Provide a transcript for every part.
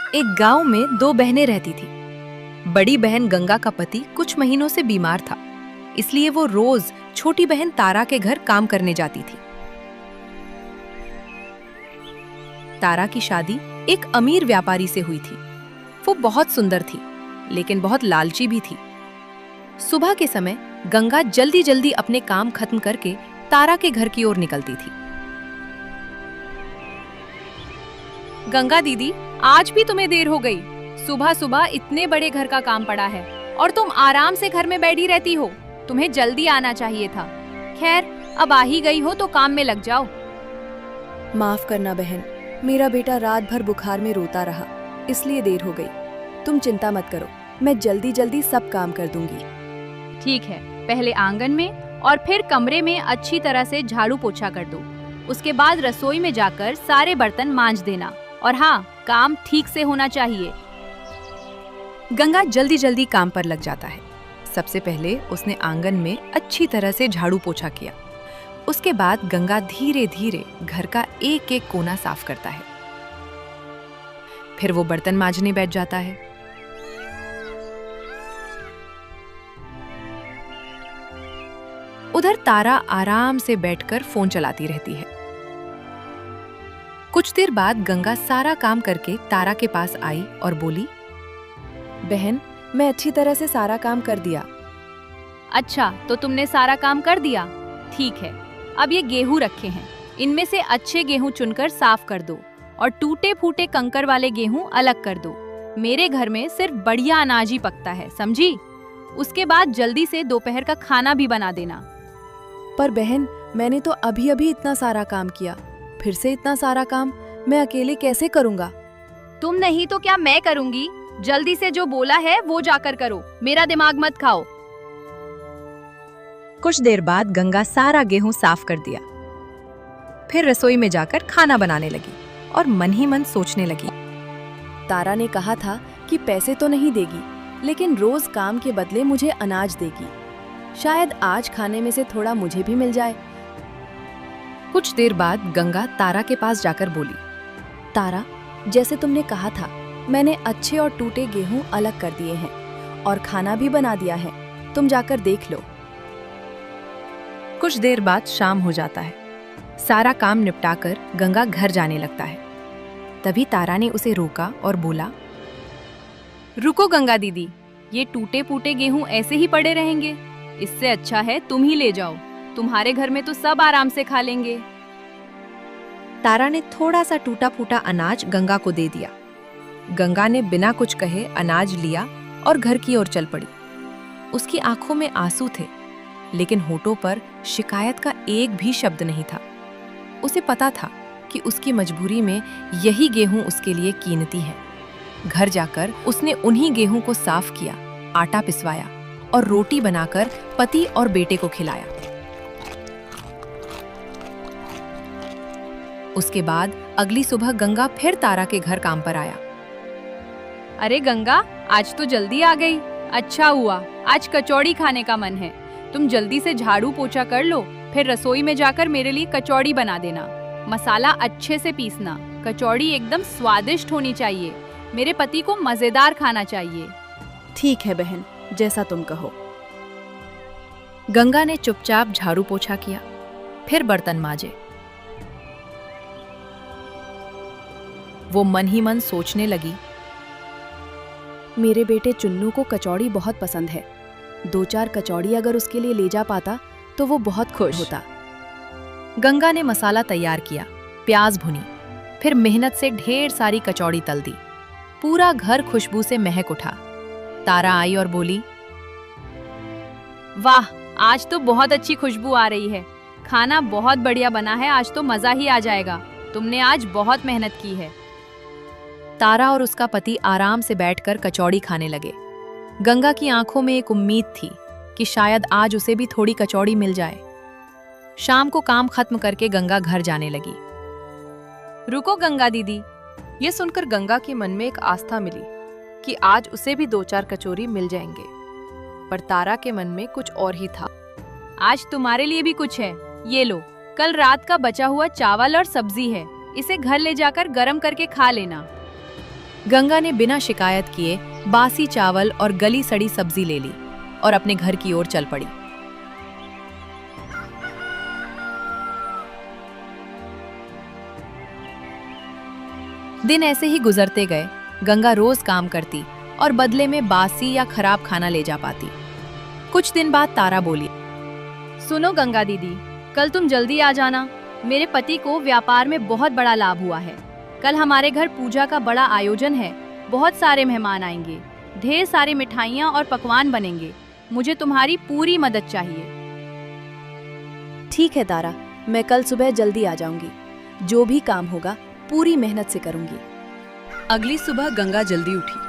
एक गांव में दो बहनें रहती थी। बड़ी बहन गंगा का पति कुछ महीनों से बीमार था, इसलिए वो रोज छोटी बहन तारा के घर काम करने जाती थी। तारा की शादी एक अमीर व्यापारी से हुई थी। वो बहुत सुंदर थी, लेकिन बहुत लालची भी थी। सुबह के समय गंगा जल्दी जल्दी अपने काम खत्म करके तारा के घर की ओर निकलती थी। गंगा दीदी, आज भी तुम्हें देर हो गई। सुबह सुबह इतने बड़े घर का काम पड़ा है और तुम आराम से घर में बैठी रहती हो। तुम्हें जल्दी आना चाहिए था। खैर, अब आ ही गई हो तो काम में लग जाओ। माफ करना बहन, मेरा बेटा रात भर बुखार में रोता रहा, इसलिए देर हो गई। तुम चिंता मत करो, मैं जल्दी जल्दी सब काम कर दूंगी। ठीक है, पहले आंगन में और फिर कमरे में अच्छी तरह से झाड़ू पोछा कर दो। उसके बाद रसोई में जाकर सारे बर्तन मांज देना, और हाँ, काम ठीक से होना चाहिए। गंगा जल्दी जल्दी काम पर लग जाता है। सबसे पहले उसने आंगन में अच्छी तरह से झाड़ू पोछा किया। उसके बाद गंगा धीरे धीरे घर का एक एक कोना साफ करता है। फिर वो बर्तन मांजने बैठ जाता है। उधर तारा आराम से बैठकर फोन चलाती रहती है। कुछ देर बाद गंगा सारा काम करके तारा के पास आई और बोली, बहन, मैं अच्छी तरह से सारा काम कर दिया। अच्छा, तो तुमने सारा काम कर दिया? ठीक है, अब ये गेहूं रखे हैं, इनमें से अच्छे गेहूं चुनकर साफ कर दो और टूटे फूटे कंकर वाले गेहूं अलग कर दो। मेरे घर में सिर्फ बढ़िया अनाज ही पकता है, समझी? उसके बाद जल्दी से दोपहर का खाना भी बना देना। पर बहन, मैंने तो अभी अभी इतना सारा काम किया, फिर से इतना सारा काम मैं अकेले कैसे करूँगा? तुम नहीं तो क्या मैं करूँगी? जल्दी से जो बोला है वो जाकर करो, मेरा दिमाग मत खाओ। कुछ देर बाद गंगा सारा गेहूं साफ कर दिया। फिर रसोई में जाकर खाना बनाने लगी और मन ही मन सोचने लगी। तारा ने कहा था कि पैसे तो नहीं देगी, लेकिन रोज काम के बदले मुझे अनाज देगी। शायद आज खाने में से थोड़ा मुझे भी मिल जाए। कुछ देर बाद गंगा तारा के पास जाकर बोली, तारा, जैसे तुमने कहा था, मैंने अच्छे और टूटे गेहूं अलग कर दिए हैं और खाना भी बना दिया है, तुम जाकर देख लो। कुछ देर बाद शाम हो जाता है। सारा काम निपटाकर गंगा घर जाने लगता है। तभी तारा ने उसे रोका और बोला, रुको गंगा दीदी, ये टूटे फूटे गेहूं ऐसे ही पड़े रहेंगे? इससे अच्छा है तुम ही ले जाओ, तुम्हारे घर में तो सब आराम से खा लेंगे। तारा ने थोड़ा सा टूटा फूटा अनाज गंगा को दे दिया। गंगा ने बिना कुछ कहे अनाज लिया और घर की ओर चल पड़ी। उसकी आंखों में आंसू थे, लेकिन होठों पर शिकायत का एक भी शब्द नहीं था। उसे पता था कि उसकी मजबूरी में यही गेहूं उसके लिए कीमती है। घर जाकर उसने उन्हीं गेहूं को साफ किया, आटा पिसवाया और रोटी बनाकर पति और बेटे को खिलाया। उसके बाद अगली सुबह गंगा फिर तारा के घर काम पर आया। अरे गंगा, आज तो जल्दी आ गई। अच्छा हुआ, आज कचौड़ी खाने का मन है। तुम जल्दी से झाड़ू पोछा कर लो, फिर रसोई में जाकर मेरे लिए कचौड़ी बना देना। मसाला अच्छे से पीसना, कचौड़ी एकदम स्वादिष्ट होनी चाहिए। मेरे पति को मजेदार खाना चाहिए। ठीक है बहन, जैसा तुम कहो। गंगा ने चुपचाप झाड़ू पोछा किया, फिर बर्तन मांजे। वो मन ही मन सोचने लगी, मेरे बेटे चुन्नू को कचौड़ी बहुत पसंद है। 2-4 कचौड़ी अगर उसके लिए ले जा पाता तो वो बहुत खुश होता। गंगा ने मसाला तैयार किया, प्याज भुनी, फिर मेहनत से ढेर सारी कचौड़ी तल दी। पूरा घर खुशबू से महक उठा। तारा आई और बोली, वाह, आज तो बहुत अच्छी खुशबू आ रही है। खाना बहुत बढ़िया बना है, आज तो मजा ही आ जाएगा। तुमने आज बहुत मेहनत की है। तारा और उसका पति आराम से बैठकर कचौड़ी खाने लगे। गंगा की आंखों में एक उम्मीद थी कि शायद आज उसे भी थोड़ी कचौड़ी मिल जाए। शाम को काम खत्म करके गंगा घर जाने लगी। रुको गंगा दीदी, ये सुनकर गंगा के मन में एक आस्था मिली कि आज उसे भी 2-4 कचौरी मिल जाएंगे। पर तारा के मन में कुछ और ही था। आज तुम्हारे लिए भी कुछ है, ये लो। कल रात का बचा हुआ चावल और सब्जी है, इसे घर ले जाकर गरम करके खा लेना। गंगा ने बिना शिकायत किए बासी चावल और गली सड़ी सब्जी ले ली और अपने घर की ओर चल पड़ी। दिन ऐसे ही गुजरते गए। गंगा रोज काम करती और बदले में बासी या खराब खाना ले जा पाती। कुछ दिन बाद तारा बोली, सुनो गंगा दीदी, कल तुम जल्दी आ जाना। मेरे पति को व्यापार में बहुत बड़ा लाभ हुआ है। कल हमारे घर पूजा का बड़ा आयोजन है। बहुत सारे मेहमान आएंगे, ढेर सारी मिठाइयाँ और पकवान बनेंगे। मुझे तुम्हारी पूरी मदद चाहिए। ठीक है तारा, मैं कल सुबह जल्दी आ जाऊंगी। जो भी काम होगा पूरी मेहनत से करूंगी। अगली सुबह गंगा जल्दी उठी,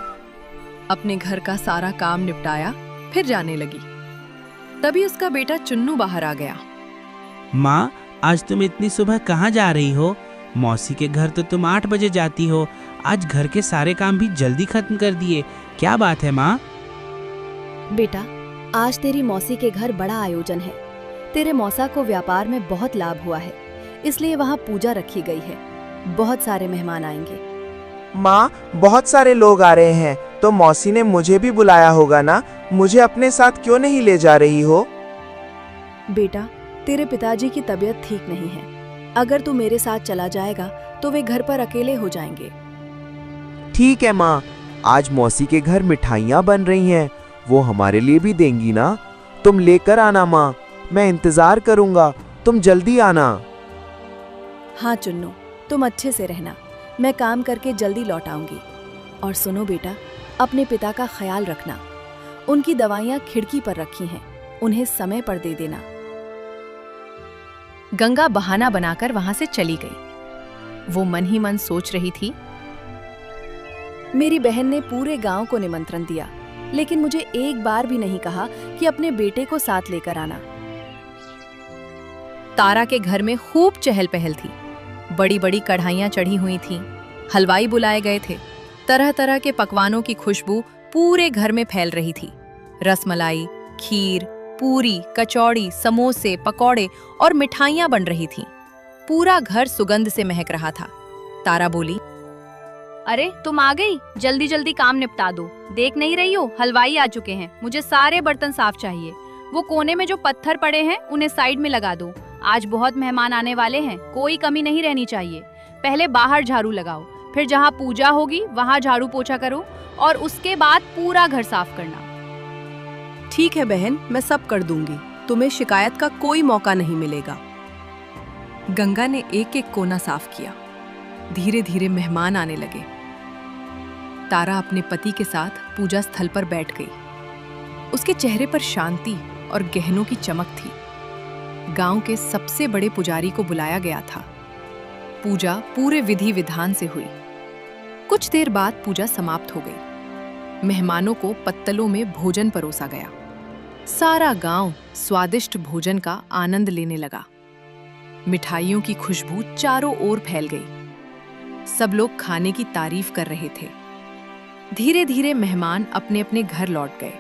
अपने घर का सारा काम निपटाया, फिर जाने लगी। तभी उसका बेटा चुन्नू बाहर आ गया। माँ, आज तुम इतनी सुबह कहाँ जा रही हो? मौसी के घर तो तुम 8 बजे जाती हो। आज घर के सारे काम भी जल्दी खत्म कर दिए। क्या बात है माँ? बेटा, आज तेरी मौसी के घर बड़ा आयोजन है। तेरे मौसा को व्यापार में बहुत लाभ हुआ है, इसलिए वहाँ पूजा रखी गई है। बहुत सारे मेहमान आएंगे। माँ, बहुत सारे लोग आ रहे हैं, तो मौसी ने मुझे भी बुलाया होगा ना? मुझे अपने साथ क्यों नहीं ले जा रही हो? बेटा, तेरे पिताजी की तबीयत ठीक नहीं है। अगर तू मेरे साथ चला जाएगा तो वे घर पर अकेले हो जाएंगे। ठीक है माँ, आज मौसी के घर मिठाइयाँ बन रही हैं, वो हमारे लिए भी देंगी ना? तुम लेकर आना माँ, मैं इंतजार करूँगा, तुम जल्दी आना। हाँ चुन्नू, तुम अच्छे से रहना, मैं काम करके जल्दी लौट आऊंगी। और सुनो बेटा, अपने पिता का ख्याल रखना। उनकी दवाइयाँ खिड़की पर रखी हैं, उन्हें समय पर दे देना। गंगा बहाना बनाकर वहां से चली गई। वो मन ही मन सोच रही थी, मेरी बहन ने पूरे गांव को निमंत्रण दिया, लेकिन मुझे एक बार भी नहीं कहा कि अपने बेटे को साथ लेकर आना। तारा के घर में खूब चहल पहल थी। बड़ी बड़ी कढ़ाइयाँ चढ़ी हुई थीं, हलवाई बुलाए गए थे। तरह तरह के पकवानों की खुशबू पूरे घर में फैल रही थी। रसमलाई, खीर, पूरी, कचौड़ी, समोसे, पकौड़े और मिठाइयाँ बन रही थीं। पूरा घर सुगंध से महक रहा था। तारा बोली, अरे तुम आ गई, जल्दी जल्दी काम निपटा दो। देख नहीं रही हो, हलवाई आ चुके हैं। मुझे सारे बर्तन साफ चाहिए। वो कोने में जो पत्थर पड़े हैं उन्हें साइड में लगा दो। आज बहुत मेहमान आने वाले हैं, कोई कमी नहीं रहनी चाहिए। पहले बाहर झाड़ू लगाओ, फिर जहाँ पूजा होगी वहाँ झाड़ू पोछा करो और उसके बाद पूरा घर साफ करना। ठीक है बहन, मैं सब कर दूंगी। तुम्हें शिकायत का कोई मौका नहीं मिलेगा। गंगा ने एक एक कोना साफ किया। धीरे धीरे मेहमान आने लगे। तारा अपने पति के साथ पूजा स्थल पर बैठ गई। उसके चेहरे पर शांति और गहनों की चमक थी। गांव के सबसे बड़े पुजारी को बुलाया गया था। पूजा पूरे विधि विधान से हुई। कुछ देर बाद पूजा समाप्त हो गई। मेहमानों को पत्तलों में भोजन परोसा गया। सारा गांव स्वादिष्ट भोजन का आनंद लेने लगा। मिठाइयों की खुशबू चारों ओर फैल गई। सब लोग खाने की तारीफ कर रहे थे। धीरे धीरे मेहमान अपने अपने घर लौट गए।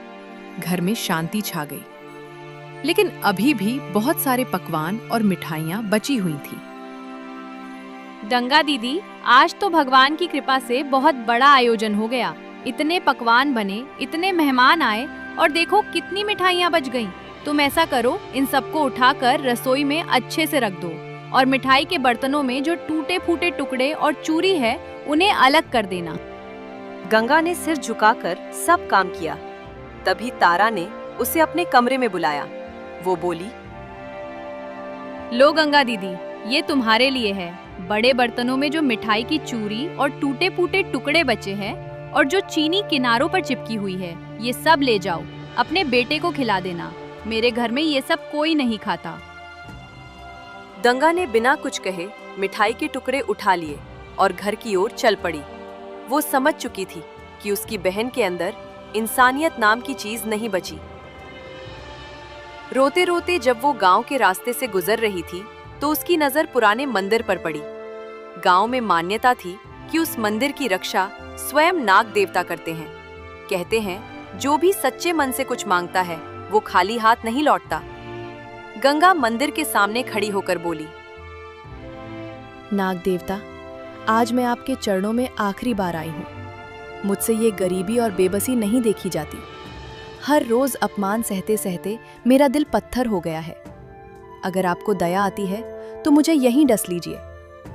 घर में शांति छा गई। लेकिन अभी भी बहुत सारे पकवान और मिठाइयां बची हुई थीं। गंगा दीदी, आज तो भगवान की कृपा से बहुत बड़ा आयोजन हो गया। इतने पकवान बने, इतने मेहमान आए और देखो कितनी मिठाइयाँ बच गईं। तुम ऐसा करो, इन सबको उठाकर रसोई में अच्छे से रख दो और मिठाई के बर्तनों में जो टूटे फूटे टुकड़े और चूरी है उन्हें अलग कर देना। गंगा ने सिर झुकाकर सब काम किया। तभी तारा ने उसे अपने कमरे में बुलाया। वो बोली, लो गंगा दीदी, ये तुम्हारे लिए है। बड़े बर्तनों में जो मिठाई की चूरी और टूटे फूटे टुकड़े बचे हैं और जो चीनी किनारों पर चिपकी हुई है, ये सब ले जाओ, अपने बेटे को खिला देना। मेरे घर में ये सब कोई नहीं खाता। गंगा ने बिना कुछ कहे मिठाई के टुकड़े उठा लिए और घर की ओर चल पड़ी। वो समझ चुकी थी कि उसकी बहन के अंदर इंसानियत नाम की चीज नहीं बची। रोते रोते जब वो गांव के रास्ते से गुजर रही थी तो उसकी नजर पुराने मंदिर पर पड़ी। गांव में मान्यता थी कि उस मंदिर की रक्षा स्वयं नाग देवता करते हैं। कहते हैं जो भी सच्चे मन से कुछ मांगता है वो खाली हाथ नहीं लौटता। गंगा मंदिर के सामने खड़ी होकर बोली, नाग देवता, आज मैं आपके चरणों में आखिरी बार आई हूँ। मुझसे ये गरीबी और बेबसी नहीं देखी जाती। हर रोज अपमान सहते सहते मेरा दिल पत्थर हो गया है। अगर आपको दया आती है तो मुझे यहीं डस लीजिए,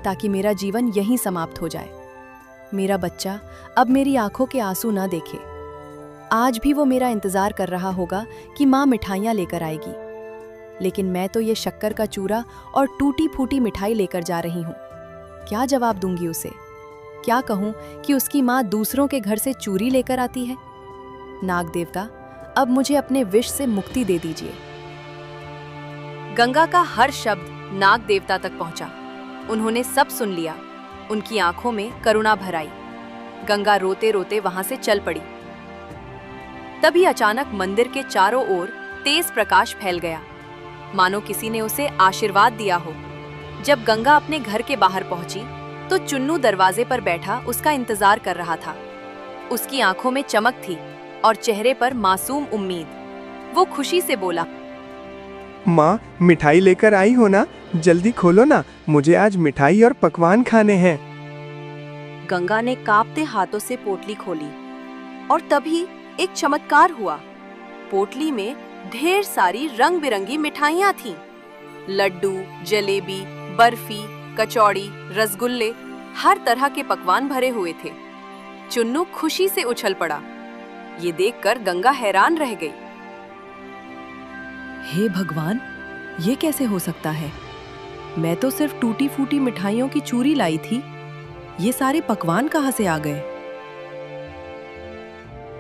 ताकि मेरा जीवन यहीं समाप्त हो जाए। मेरा बच्चा अब मेरी आंखों के आंसू ना देखे। आज भी वो मेरा इंतजार कर रहा होगा कि माँ मिठाइयाँ लेकर आएगी, लेकिन मैं तो ये शक्कर का चूरा और टूटी फूटी मिठाई लेकर जा रही हूँ। क्या जवाब दूंगी उसे? क्या कहूँ कि उसकी माँ दूसरों के घर से चूरी लेकर आती है? नाग देवता, अब मुझे अपने विष से मुक्ति दे दीजिए। गंगा का हर शब्द नाग देवता तक पहुंचा। उन्होंने सब सुन लिया। उनकी आंखों में करुणा भर आई। गंगा रोते रोते वहां से चल पड़ी। तभी अचानक मंदिर के चारों ओर तेज प्रकाश फैल गया, मानो किसी ने उसे आशीर्वाद दिया हो। जब गंगा अपने घर के बाहर पहुंची तो चुन्नू दरवाजे पर बैठा उसका इंतजार कर रहा था। उसकी आंखों में चमक थी और चेहरे पर मासूम उम्मीद। वो खुशी से बोला, माँ, मिठाई लेकर आई हो ना? जल्दी खोलो ना, मुझे आज मिठाई और पकवान खाने हैं। गंगा ने कांपते हाथों से पोटली खोली और तभी एक चमत्कार हुआ। पोटली में ढेर सारी रंग बिरंगी मिठाइयाँ थीं। लड्डू, जलेबी, बर्फी, कचौड़ी, रसगुल्ले, हर तरह के पकवान भरे हुए थे। चुन्नू खुशी से उछल पड़ा। ये देखकर गंगा हैरान रह गई। हे भगवान, ये कैसे हो सकता है? मैं तो सिर्फ टूटी फूटी मिठाइयों की चूरी लाई थी। ये सारे पकवान कहाँ से आ गए?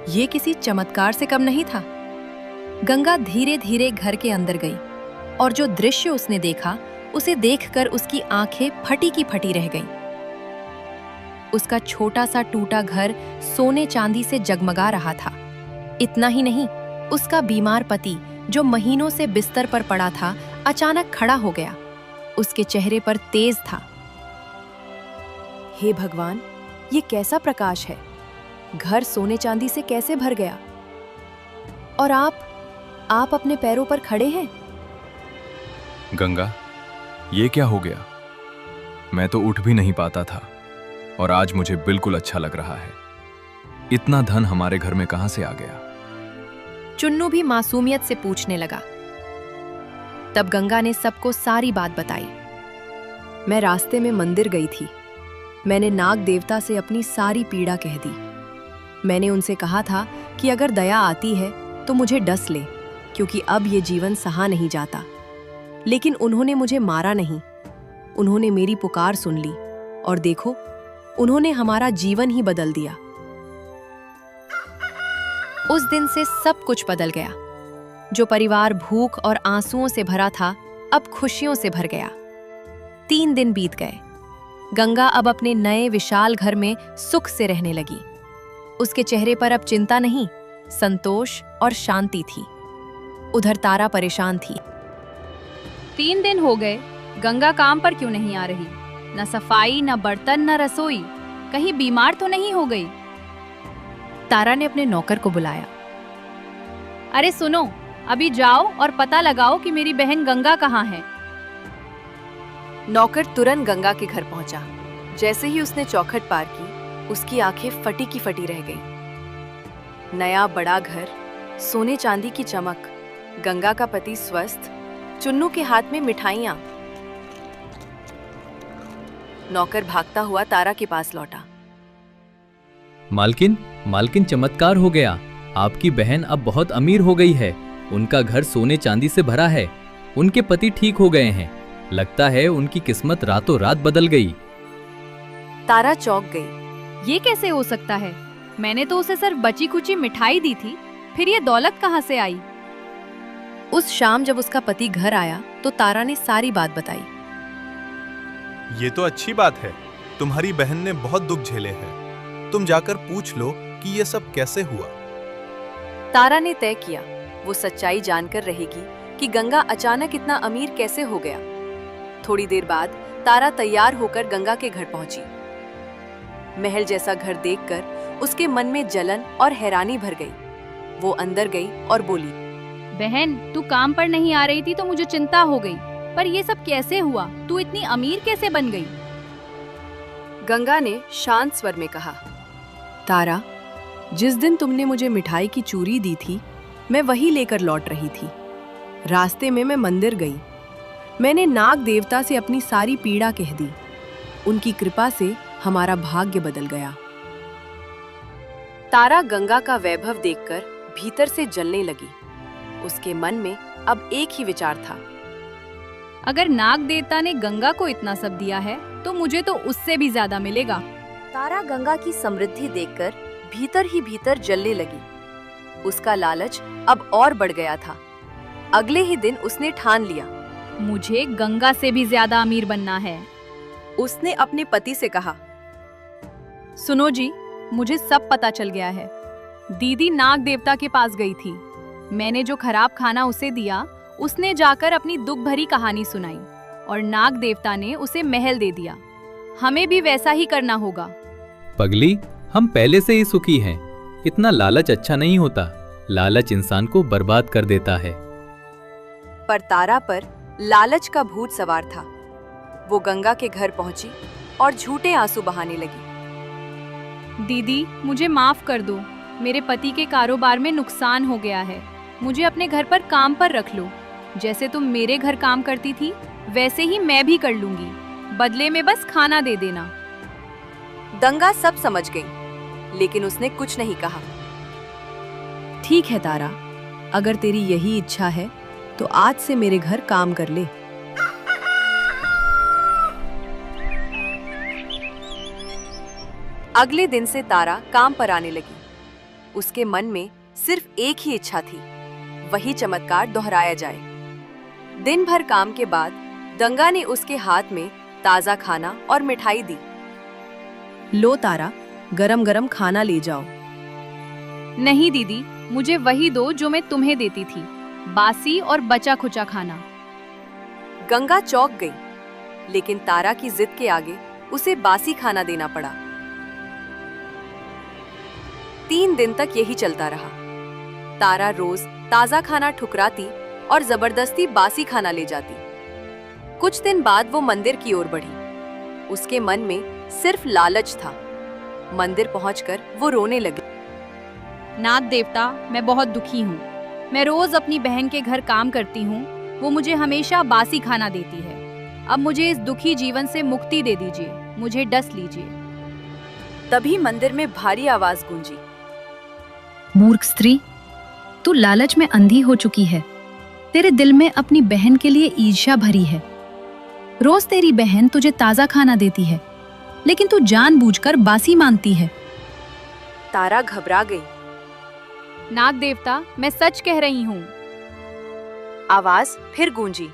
ये किसी चमत्कार से कम नहीं था। गंगा धीरे धीरे घर के अंदर गई और जो दृश्य उसने देखा उसे देखकर उसकी आंखें फटी की फटी रह गईं। उसका छोटा सा टूटा घर सोने चांदी से जगमगा रहा था। इतना ही नहीं, उसका बीमार पति जो महीनों से बिस्तर पर पड़ा था, अचानक खड़ा हो गया। उसके चेहरे पर तेज था। हे भगवान, ये कैसा प्रकाश है? घर सोने चांदी से कैसे भर गया? और आप अपने पैरों पर खड़े हैं। गंगा, ये क्या हो गया? मैं तो उठ भी नहीं पाता था और आज मुझे बिल्कुल अच्छा लग रहा है। इतना धन हमारे घर में कहां से आ गया? चुन्नू भी मासूमियत से पूछने लगा। तब गंगा ने सबको सारी बात बताई। मैं रास्ते में मंदिर गई थी। मैंने नाग देवता से अपनी सारी पीड़ा कह दी। मैंने उनसे कहा था कि अगर दया आती है तो मुझे डस ले, क्योंकि अब ये जीवन सहा नहीं जाता। लेकिन उन्होंने मुझे मारा नहीं। उन्होंने मेरी पुकार सुन ली और देखो, उन्होंने हमारा जीवन ही बदल दिया। उस दिन से सब कुछ बदल गया। जो परिवार भूख और आंसुओं से भरा था, अब खुशियों से भर गया। 3 दिन बीत गए। गंगा अब अपने नए विशाल घर में सुख से रहने लगी। उसके चेहरे पर अब चिंता नहीं, संतोष और शांति थी। उधर तारा परेशान थी। 3 दिन हो गए, गंगा काम पर क्यों नहीं आ रही? न सफाई, न बर्तन, न रसोई। कहीं बीमार तो नहीं हो गई? तारा ने अपने नौकर को बुलाया। अरे सुनो, अभी जाओ और पता लगाओ कि मेरी बहन गंगा कहाँ है। नौकर तुरंत गंगा के घर पहुंचा। जैसे ही उसने चौखट पार की, उसकी आंखें फटी की फटी रह गईं। नया बड़ा घर, सोने चांदी की चमक, गंगा का पति स्वस्थ, चुन्नू के हाथ में मिठाइयां। नौकर भागता हुआ तारा के पास लौटा। मालकिन, चमत्कार हो गया। आपकी बहन अब बहुत अमीर हो गई है। उनका घर सोने चांदी से भरा है। उनके पति ठीक हो गए हैं। लगता है उनकी किस्मत रातों रात बदल गई। तारा चौंक गई। ये कैसे हो सकता है? मैंने तो उसे सिर्फ बची कुची मिठाई दी थी, फिर ये दौलत कहाँ से आई? उस शाम जब उसका पति घर आया तो तारा ने सारी बात बताई। ये तो अच्छी बात है। तुम्हारी बहन ने बहुत दुख झेले हैं। तुम जाकर पूछ लो कि ये सब कैसे हुआ। तारा ने तय किया, वो सच्चाई जानकर रहेगी कि गंगा अचानक इतना अमीर कैसे हो गया। थोड़ी देर बाद तारा तैयार होकर गंगा के घर पहुंची। महल जैसा घर देखकर उसके मन में जलन और हैरानी भर गई। वो अंदर गई और बोली, बहन, तू काम पर नहीं आ रही थी तो मुझे चिंता हो गई, पर ये सब कैसे हुआ? तू इतनी अमीर कैसे बन गई? गंगा ने शांत स्वर में कहा, तारा, जिस दिन तुमने मुझे मिठाई की चूरी दी थी, मैं वही लेकर लौट रही थी। रास्ते में मैं मंदिर गई। मैंने नाग देवता से अपनी सारी पीड़ा कह दी। उनकी कृपा से हमारा भाग्य बदल गया। तारा गंगा का वैभव देखकर भीतर से जलने लगी। उसके मन में अब एक ही विचार था। अगर नाग देवता ने गंगा को इतना सब दिया है तो मुझे तो उससे भी ज्यादा मिलेगा। तारा गंगा की समृद्धि देखकर भीतर ही भीतर जलने लगी। उसका लालच अब और बढ़ गया था। अगले ही दिन उसने ठान लिया, मुझे गंगा से भी ज्यादा अमीर बनना है। उसने अपने पति से कहा, सुनो जी, मुझे सब पता चल गया है। दीदी नाग देवता के पास गई थी। मैंने जो खराब खाना उसे दिया, उसने जाकर अपनी दुख भरी कहानी सुनाई और नाग देवता ने उसे महल दे दिया। हमें भी वैसा ही करना होगा। पगली, हम पहले से ही सुखी हैं। इतना लालच अच्छा नहीं होता। लालच इंसान को बर्बाद कर देता है। पर तारा पर लालच का भूत सवार था। वो गंगा के घर पहुंची और झूठे आंसू बहाने लगी। दीदी, मुझे माफ कर दो। मेरे पति के कारोबार में नुकसान हो गया है। मुझे अपने घर पर काम पर रख लो। जैसे तुम मेरे घर काम करती थी, वैसे ही मैं भी कर लूंगी। बदले में बस खाना दे देना। गंगा सब समझ गई, लेकिन उसने कुछ नहीं कहा। ठीक है तारा, अगर तेरी यही इच्छा है तो आज से मेरे घर काम कर ले। अगले दिन से तारा काम पर आने लगी। उसके मन में सिर्फ एक ही इच्छा थी, वही चमत्कार दोहराया जाए। दिन भर काम के बाद गंगा ने उसके हाथ में ताजा खाना और मिठाई दी। लो तारा, गरम गरम खाना ले जाओ। नहीं दीदी, मुझे वही दो जो मैं तुम्हें देती थी, बासी और बचा खुचा खाना। गंगा चौंक गई, लेकिन तारा की जिद के आगे उसे बासी खाना देना पड़ा। 3 दिन तक यही चलता रहा। तारा रोज ताजा खाना ठुकराती और जबरदस्ती बासी खाना ले जाती। कुछ दिन बाद वो मंदिर की ओर बढ़ी। उसके मन में सिर्फ लालच था। मंदिर पहुंचकर वो रोने लगी। नाग देवता, मैं बहुत दुखी हूँ। मैं रोज अपनी बहन के घर काम करती हूँ। वो मुझे हमेशा बासी खाना देती है। अब मुझे इस दुखी जीवन से मुक्ति दे दीजिए। मुझे डस लीजिए। तभी मंदिर में भारी आवाज गूंजी। मूर्ख स्त्री, तू लालच में अंधी हो चुकी है। तेरे दिल में अपनी बहन के लिए ईर्ष्या भरी है। रोज तेरी बहन तुझे ताजा खाना देती है, लेकिन तू जानबूझकर बासी मांगती है। तारा घबरा गई। नाग देवता, मैं सच कह रही हूँ। आवाज फिर गूंजी।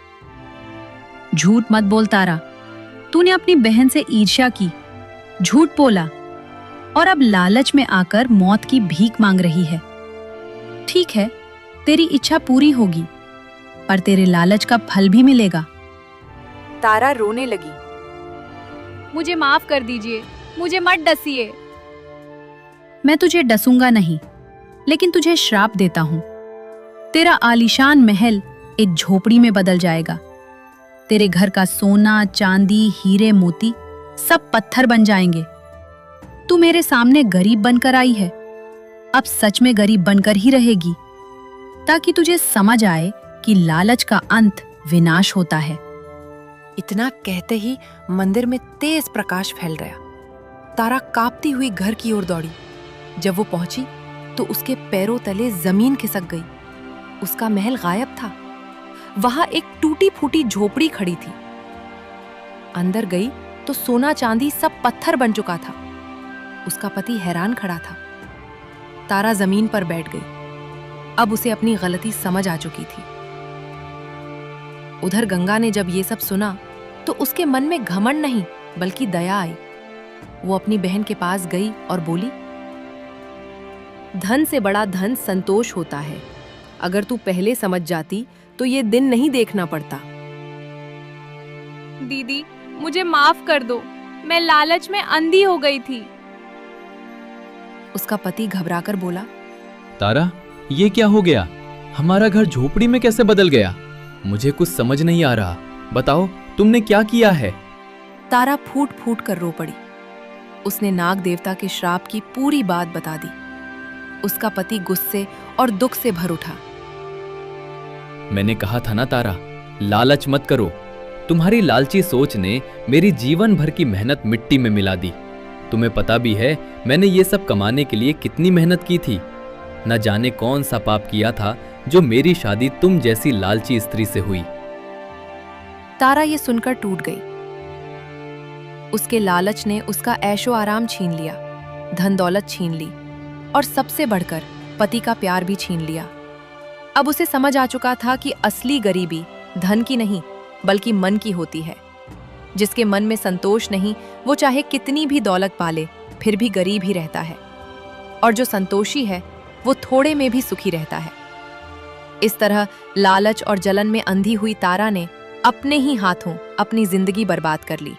झूठ मत बोल तारा। तूने अपनी बहन से ईर्ष्या की, झूठ बोला और अब लालच में आकर मौत की भीख मांग रही है। ठीक है, तेरी इच्छा पूरी होगी, पर तेरे लालच का फल भी मिलेगा। तारा रोने लगी। मुझे माफ कर दीजिए, मुझे मत डसिए। मैं तुझे डसूंगा नहीं, लेकिन तुझे श्राप देता हूं। तेरा आलीशान महल एक झोपड़ी में बदल जाएगा। तेरे घर का सोना, चांदी, हीरे, मोती सब पत्थर बन जाएंगे। तू मेरे सामने गरीब बनकर आई है, अब सच में गरीब बनकर ही रहेगी, ताकि तुझे समझ आए कि लालच का अंत विनाश होता है। इतना कहते ही मंदिर में तेज प्रकाश फैल गया। तारा कांपती हुई घर की ओर दौड़ी। जब वो पहुंची तो उसके पैरों तले जमीन खिसक गई। उसका महल गायब था। वहां एक टूटी फूटी झोपड़ी खड़ी थी। अंदर गई तो सोना चांदी सब पत्थर बन चुका था। उसका पति हैरान खड़ा था। तारा जमीन पर बैठ गई। अब उसे अपनी गलती समझ आ चुकी थी। उधर गंगा ने जब ये सब सुना तो उसके मन में घमंड नहीं बल्कि दया आई। वो अपनी बहन के पास गई और बोली, धन से बड़ा धन संतोष होता है। अगर तू पहले समझ जाती तो ये दिन नहीं देखना पड़ता। दीदी, मुझे माफ कर दो। मैं लालच में अंधी हो गई थी। उसका पति घबराकर बोला, तारा, ये क्या हो गया? हमारा घर झोपड़ी में कैसे बदल गया? मुझे कुछ समझ नहीं आ रहा। बताओ, तुमने क्या किया है? तारा फूट फूट कर रो पड़ी। उसने नाग देवता के श्राप की पूरी बात बता दी। उसका पति गुस्से और दुख से भर उठा। मैंने कहा था ना तारा, लालच मत करो। तुम्हारी लालची सोच ने मेरी जीवन भर की मेहनत मिट्टी में मिला दी। तुम्हें पता भी है मैंने ये सब कमाने के लिए कितनी मेहनत की थी। न जाने कौन सा पाप किया था जो मेरी शादी तुम जैसी लालची स्त्री से हुई। तारा ये सुनकर टूट गई। उसके लालच ने उसका ऐशो आराम छीन लिया, धन दौलत छीन ली और सबसे बढ़कर पति का प्यार भी छीन लिया। अब उसे समझ आ चुका था कि असली गरीबी धन की नहीं बल्कि मन की होती है। जिसके मन में संतोष नहीं वो चाहे कितनी भी दौलत पाले फिर भी गरीब ही रहता है, और जो संतोषी है वो थोड़े में भी सुखी रहता है। इस तरह लालच और जलन में अंधी हुई तारा ने अपने ही हाथों अपनी जिंदगी बर्बाद कर ली।